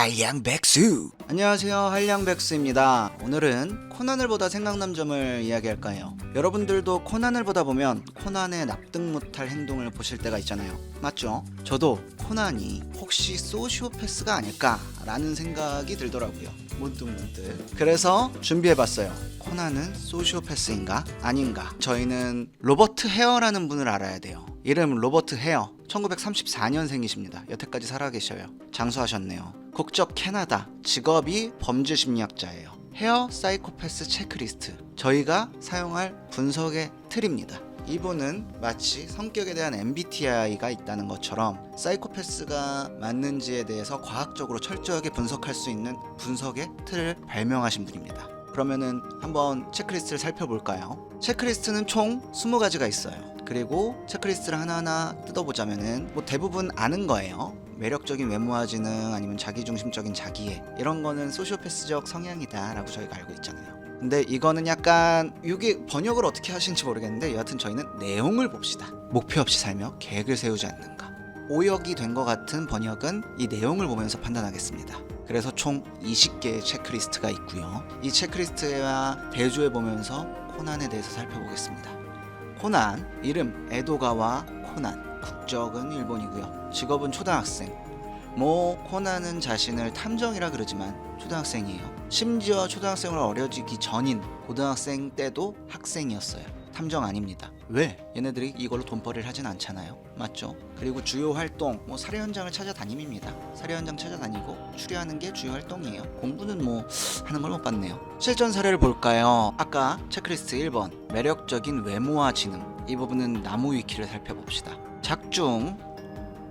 한량백수. 안녕하세요, 한량백수입니다. 오늘은 코난을 보다 생각난 점을 이야기할까 해요. 여러분들도 코난을 보다 보면 코난의 납득 못할 행동을 보실 때가 있잖아요. 맞죠? 저도 코난이 혹시 소시오패스가 아닐까라는 생각이 들더라고요. 문득문득. 그래서 준비해봤어요. 코난은 소시오패스인가? 아닌가? 저희는 로버트 헤어라는 분을 알아야 돼요. 이름 로버트 헤어. 1934년생이십니다. 여태까지 살아계셔요. 장수하셨네요. 국적 캐나다, 직업이 범죄심리학자예요. 헤어 사이코패스 체크리스트, 저희가 사용할 분석의 틀입니다. 이분은 마치 성격에 대한 MBTI가 있다는 것처럼 사이코패스가 맞는지에 대해서 과학적으로 철저하게 분석할 수 있는 분석의 틀을 발명하신 분입니다. 그러면은 한번 체크리스트를 살펴볼까요? 체크리스트는 총 20가지가 있어요. 그리고 체크리스트를 하나하나 뜯어보자면은 대부분 아는 거예요. 매력적인 외모와 지능, 아니면 자기중심적인 자기애, 이런 거는 소시오패스적 성향이다 라고 저희가 알고 있잖아요. 근데 이거는 약간 이게 번역을 어떻게 하시는지 모르겠는데, 여하튼 저희는 내용을 봅시다. 목표 없이 살며 계획을 세우지 않는가. 오역이 된 것 같은 번역은 이 내용을 보면서 판단하겠습니다. 그래서 총 20개의 체크리스트가 있고요. 이 체크리스트와 대조해보면서 코난에 대해서 살펴보겠습니다. 코난, 이름 에도가와 코난, 국적은 일본이고요. 직업은 초등학생. 코난은 자신을 탐정이라 그러지만 초등학생이에요. 심지어 초등학생으로 어려지기 전인 고등학생 때도 학생이었어요. 탐정 아닙니다. 왜? 얘네들이 이걸로 돈벌이를 하진 않잖아요. 맞죠? 그리고 주요 활동, 살해 현장을 찾아다님입니다. 살해 현장 찾아다니고 추리하는 게 주요 활동이에요. 공부는 하는 걸 못 봤네요. 실전 사례를 볼까요? 아까 체크리스트 1번, 매력적인 외모와 지능. 이 부분은 나무 위키를 살펴봅시다. 작중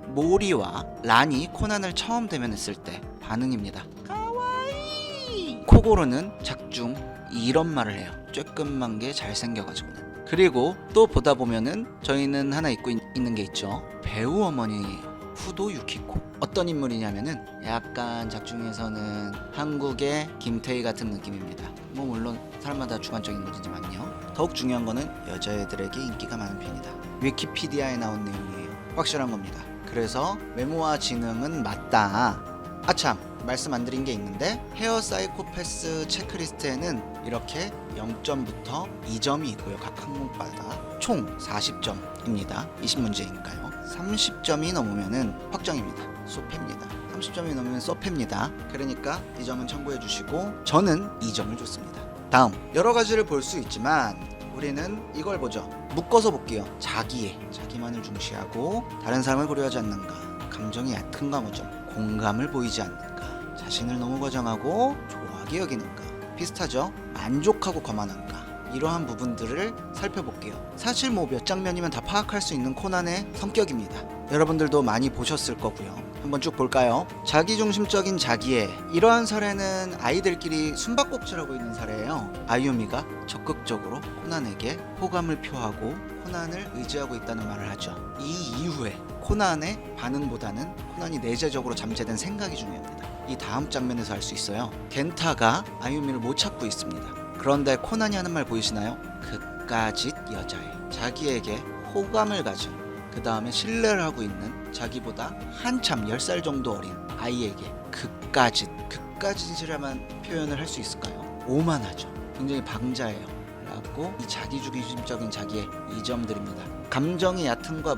모리와 란이 코난을 처음 대면했을 때 반응입니다. 카와이. 코고로는 작중 이런 말을 해요. 쬐끔만 게 잘생겨가지고는. 그리고 또 보다 보면은 저희는 하나 잊고 있는 게 있죠. 배우 어머니예요. 후도 유키코. 어떤 인물이냐면은 약간 작중에서는 한국의 김태희 같은 느낌입니다. 물론 사람마다 주관적인 거지만요. 더욱 중요한 거는 여자애들에게 인기가 많은 편이다. 위키피디아에 나온 내용이에요. 확실한 겁니다. 그래서 외모와 지능은 맞다. 아참, 말씀 안 드린 게 있는데, 헤어 사이코패스 체크리스트에는 이렇게 0점부터 2점이 있고요. 각 항목마다 총 40점입니다. 20문제이니까요. 30점이 넘으면은 확정입니다. 소패입니다. 30점이 넘으면 소패입니다. 그러니까 이 점은 참고해 주시고, 저는 2점을 줬습니다. 다음, 여러 가지를 볼 수 있지만 우리는 이걸 보죠. 묶어서 볼게요. 자기애, 자기만을 중시하고 다른 사람을 고려하지 않는가. 감정이 얕은가 뭐죠. 공감을 보이지 않는가. 자신을 너무 과장하고 조하게 여기는가. 비슷하죠? 만족하고 거만한가. 이러한 부분들을 살펴볼게요. 사실 몇 장면이면 다 파악할 수 있는 코난의 성격입니다. 여러분들도 많이 보셨을 거고요. 한번 쭉 볼까요? 자기중심적인 자기애. 이러한 사례는 아이들끼리 숨바꼭질하고 있는 사례예요. 아유미가 적극적으로 코난에게 호감을 표하고 코난을 의지하고 있다는 말을 하죠. 이 이후에 코난의 반응보다는 코난이 내재적으로 잠재된 생각이 중요합니다. 이 다음 장면에서 알 수 있어요. 겐타가 아유미를 못 찾고 있습니다. 그런데 코난이 하는 말 보이시나요? 그까짓 여자애. 자기에게 호감을 가진, 그 다음에 신뢰를 하고 있는 자기보다 한참 10살 정도 어린 아이에게 그까짓이라만 표현을 할 수 있을까요? 오만하죠. 굉장히 방자해요. 라고 이 자기중심적인 자기의 2점 드립니다. 감정이 얕음과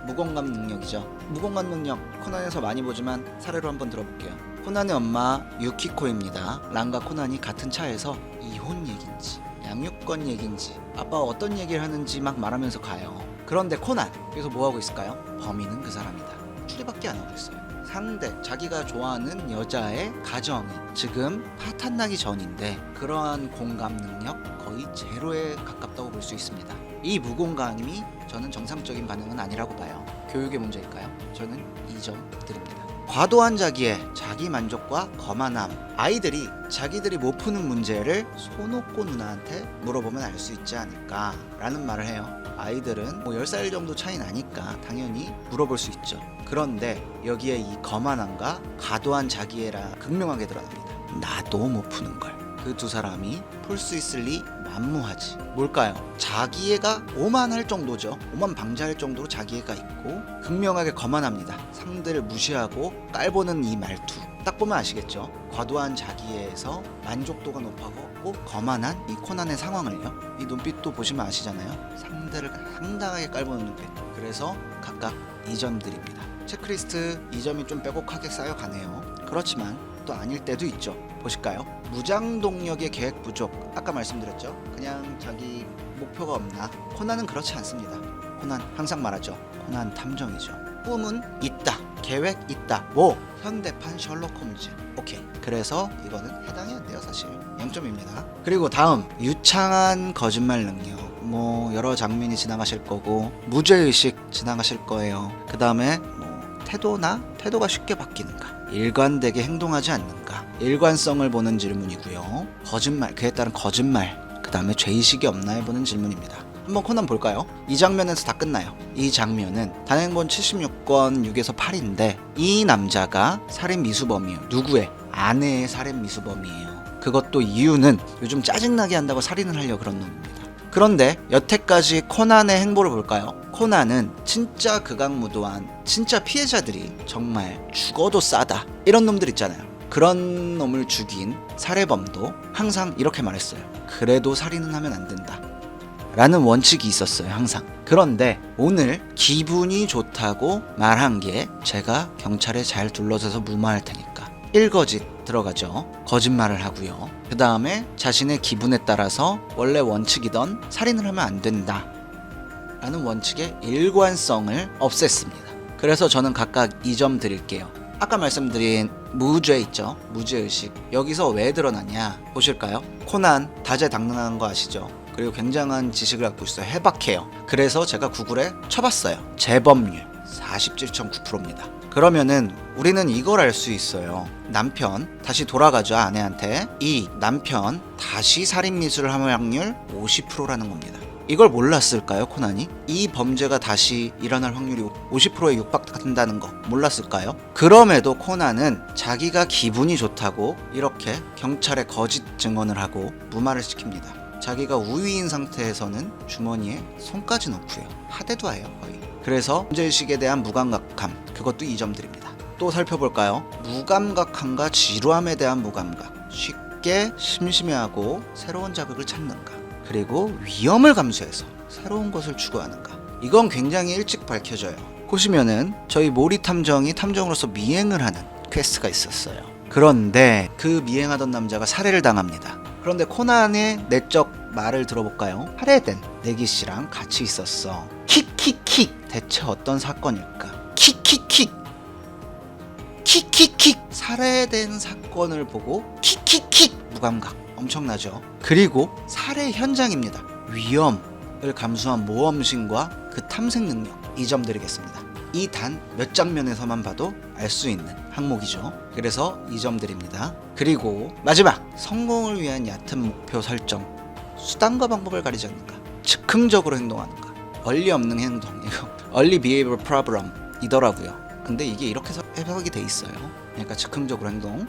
무공감 능력이죠. 무공감 능력 코난에서 많이 보지만 사례로 한번 들어볼게요. 코난의 엄마 유키코입니다. 란과 코난이 같은 차에서 이혼 얘긴지 양육권 얘긴지 아빠가 어떤 얘기를 하는지 막 말하면서 가요. 그런데 코난, 여기서 뭐하고 있을까요? 범인은 그 사람이다. 추리밖에 안 하고 있어요. 상대, 자기가 좋아하는 여자의 가정이 지금 파탄나기 전인데 그러한 공감 능력 거의 제로에 가깝다고 볼 수 있습니다. 이 무공감이 저는 정상적인 반응은 아니라고 봐요. 교육의 문제일까요? 저는 2점 드립니다. 과도한 자기애, 자기 만족과 거만함. 아이들이 자기들이 못 푸는 문제를 손옥고 누나한테 물어보면 알 수 있지 않을까 라는 말을 해요. 아이들은 10살 정도 차이 나니까 당연히 물어볼 수 있죠. 그런데 여기에 이 거만함과 과도한 자기애라 극명하게 드러납니다. 나도 못 푸는 걸. 그 두 사람이 풀 수 있을 리 난무하지. 뭘까요? 자기애가 오만할 정도죠. 오만방자할 정도로 자기애가 있고 극명하게 거만합니다. 상대를 무시하고 깔보는 이 말투 딱 보면 아시겠죠? 과도한 자기애에서 만족도가 높아고 거만한 이 코난의 상황을요, 이 눈빛도 보시면 아시잖아요. 상대를 상당하게 깔보는 눈빛. 그래서 각각 2점 드립니다. 체크리스트 2점이 좀 빼곡하게 쌓여가네요. 그렇지만 또 아닐 때도 있죠. 보실까요? 무장동력의 계획 부족. 아까 말씀드렸죠. 그냥 자기 목표가 없나? 코난은 그렇지 않습니다. 코난 항상 말하죠. 코난 탐정이죠. 꿈은 있다. 계획 있다. 뭐? 현대판 셜록 홈즈. 오케이. 그래서 이거는 해당이 안 돼요, 사실. 0점입니다. 그리고 다음, 유창한 거짓말 능력. 뭐 여러 장면이 지나가실 거고 무죄의식 지나가실 거예요. 그 다음에 태도가 쉽게 바뀌는가, 일관되게 행동하지 않는가, 일관성을 보는 질문이고요. 거짓말, 그에 따른 거짓말, 그 다음에 죄의식이 없나 해보는 질문입니다. 한번 코난 볼까요? 이 장면에서 다 끝나요. 이 장면은 단행본 76권 6에서 8인데 이 남자가 살인 미수범이에요. 누구의? 아내의 살인 미수범이에요. 그것도 이유는 요즘 짜증나게 한다고 살인을 하려고 그런 놈입니다. 그런데 여태까지 코난의 행보를 볼까요? 코난은 진짜 극악무도한 진짜 피해자들이 정말 죽어도 싸다 이런 놈들 있잖아요. 그런 놈을 죽인 살해범도 항상 이렇게 말했어요. 그래도 살인은 하면 안 된다 라는 원칙이 있었어요, 항상. 그런데 오늘 기분이 좋다고 말한 게 제가 경찰에 잘 둘러서서 무마할 테니까 일거짓 들어가죠. 거짓말을 하고요. 그 다음에 자신의 기분에 따라서 원래 원칙이던 살인을 하면 안 된다 라는 원칙의 일관성을 없앴습니다. 그래서 저는 각각 2점 드릴게요. 아까 말씀드린 무죄 있죠? 무죄의식. 여기서 왜 드러나냐 보실까요? 코난 다재다능한 거 아시죠? 그리고 굉장한 지식을 갖고 있어요. 해박해요. 그래서 제가 구글에 쳐봤어요. 재범률 47.9%입니다. 그러면은 우리는 이걸 알 수 있어요. 남편 다시 돌아가죠, 아내한테. 이 남편 다시 살인 미수를 할 확률 50%라는 겁니다. 이걸 몰랐을까요, 코난이? 이 범죄가 다시 일어날 확률이 50%에 육박한다는 거 몰랐을까요? 그럼에도 코난은 자기가 기분이 좋다고 이렇게 경찰에 거짓 증언을 하고 무마를 시킵니다. 자기가 우위인 상태에서는 주머니에 손까지 넣고요. 하대도 해요, 거의. 그래서 문제의식에 대한 무감각함, 그것도 2점 드립니다. 또 살펴볼까요? 무감각함과 지루함에 대한 무감각. 쉽게 심심해하고 새로운 자극을 찾는가, 그리고 위험을 감수해서 새로운 것을 추구하는가. 이건 굉장히 일찍 밝혀져요. 보시면은 저희 모리 탐정이 탐정으로서 미행을 하는 퀘스트가 있었어요. 그런데 그 미행하던 남자가 살해를 당합니다. 그런데 코난의 내적 말을 들어볼까요? 살해된 내기씨랑 같이 있었어. 킥킥킥. 대체 어떤 사건일까? 킥킥킥. 킥킥킥. 살해된 사건을 보고 킥킥킥. 무감각. 엄청나죠? 그리고 살해 현장입니다. 위험을 감수한 모험심과 그 탐색 능력 2점 드리겠습니다. 이 단 몇 장면에서만 봐도 알 수 있는 항목이죠. 그래서 2점 드립니다. 그리고 마지막, 성공을 위한 얕은 목표 설정. 수단과 방법을 가리지 않는가, 즉흥적으로 행동하는가. 얼리 없는 행동, 이거 Early Behavior Problem 이더라고요. 근데 이게 이렇게 해석이 돼 있어요. 그러니까 즉흥적으로 행동.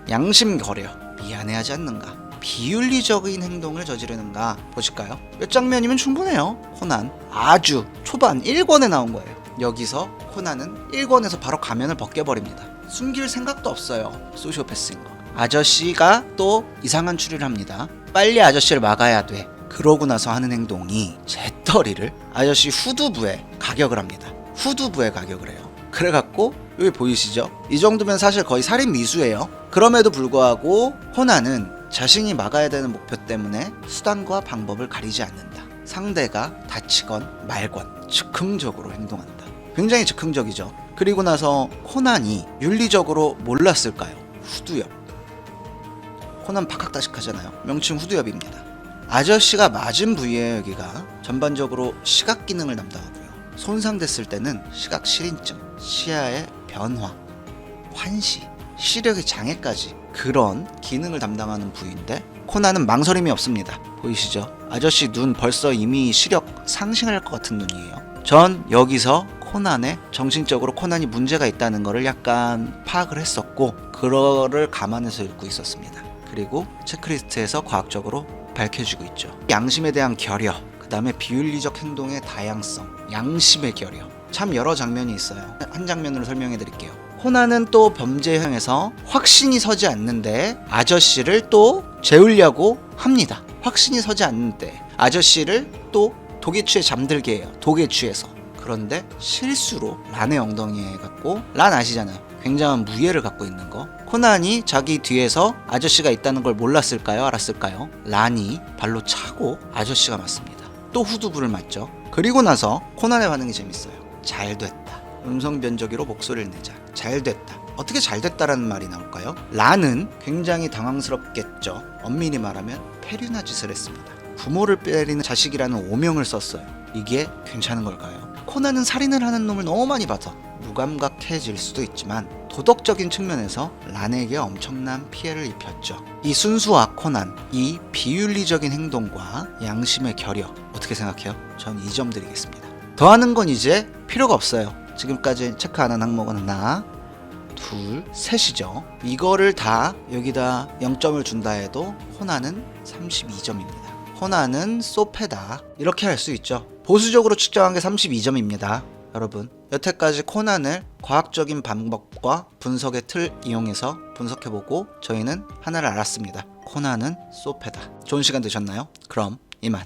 양심 거려, 미안해하지 않는가, 비윤리적인 행동을 저지르는가. 보실까요? 몇 장면이면 충분해요. 코난 아주 초반 1권에 나온 거예요. 여기서 코난은 1권에서 바로 가면을 벗겨버립니다. 숨길 생각도 없어요. 소시오패스인 거. 아저씨가 또 이상한 추리를 합니다. 빨리 아저씨를 막아야 돼. 그러고 나서 하는 행동이 재떨이를 아저씨 후두부에 가격을 합니다. 후두부에 가격을 해요. 그래갖고 여기 보이시죠? 이 정도면 사실 거의 살인 미수예요. 그럼에도 불구하고 코난은 자신이 막아야 되는 목표 때문에 수단과 방법을 가리지 않는다. 상대가 다치건 말건 즉흥적으로 행동한다. 굉장히 즉흥적이죠. 그리고 나서 코난이 윤리적으로 몰랐을까요? 후두엽. 코난 박학다식하잖아요. 명칭 후두엽입니다. 아저씨가 맞은 부위에 여기가 전반적으로 시각 기능을 담당하고요. 손상됐을 때는 시각 실인증, 시야의 변화, 환시, 시력의 장애까지 그런 기능을 담당하는 부위인데 코난은 망설임이 없습니다. 보이시죠? 아저씨 눈 벌써 이미 시력 상실할 것 같은 눈이에요. 전 여기서 코난의 정신적으로 코난이 문제가 있다는 것을 약간 파악을 했었고 그거를 감안해서 읽고 있었습니다. 그리고 체크리스트에서 과학적으로 밝혀지고 있죠. 양심에 대한 결여, 그 다음에 비윤리적 행동의 다양성, 양심의 결여. 참 여러 장면이 있어요. 한 장면으로 설명해 드릴게요. 코난은 또 범죄 행에서 확신이 서지 않는데 아저씨를 또 재우려고 합니다. 확신이 서지 않는데 아저씨를 또 독에 취해 잠들게 해요. 독에 취해서. 그런데 실수로 란의 엉덩이에 갖고, 란 아시잖아요. 굉장한 무예를 갖고 있는 거. 코난이 자기 뒤에서 아저씨가 있다는 걸 몰랐을까요? 알았을까요? 란이 발로 차고 아저씨가 맞습니다. 또 후두부를 맞죠. 그리고 나서 코난의 반응이 재밌어요. 잘 됐다. 음성 변조기로 목소리를 내자. 잘 됐다. 어떻게 잘 됐다라는 말이 나올까요? 란은 굉장히 당황스럽겠죠. 엄밀히 말하면 폐륜화 짓을 했습니다. 부모를 때리는 자식이라는 오명을 썼어요. 이게 괜찮은 걸까요? 코난은 살인을 하는 놈을 너무 많이 봐서 무감각해질 수도 있지만 도덕적인 측면에서 란에게 엄청난 피해를 입혔죠. 이 순수와 코난, 이 비윤리적인 행동과 양심의 결여, 어떻게 생각해요? 전 이 점 드리겠습니다. 더하는 건 이제 필요가 없어요. 지금까지 체크 안 한 항목은 하나, 둘, 셋이죠. 이거를 다 여기다 0점을 준다 해도 코난은 32점입니다. 코난은 소패다. 이렇게 할 수 있죠. 보수적으로 측정한 게 32점입니다. 여러분, 여태까지 코난을 과학적인 방법과 분석의 틀 이용해서 분석해보고 저희는 하나를 알았습니다. 코난은 소패다. 좋은 시간 되셨나요? 그럼 이만.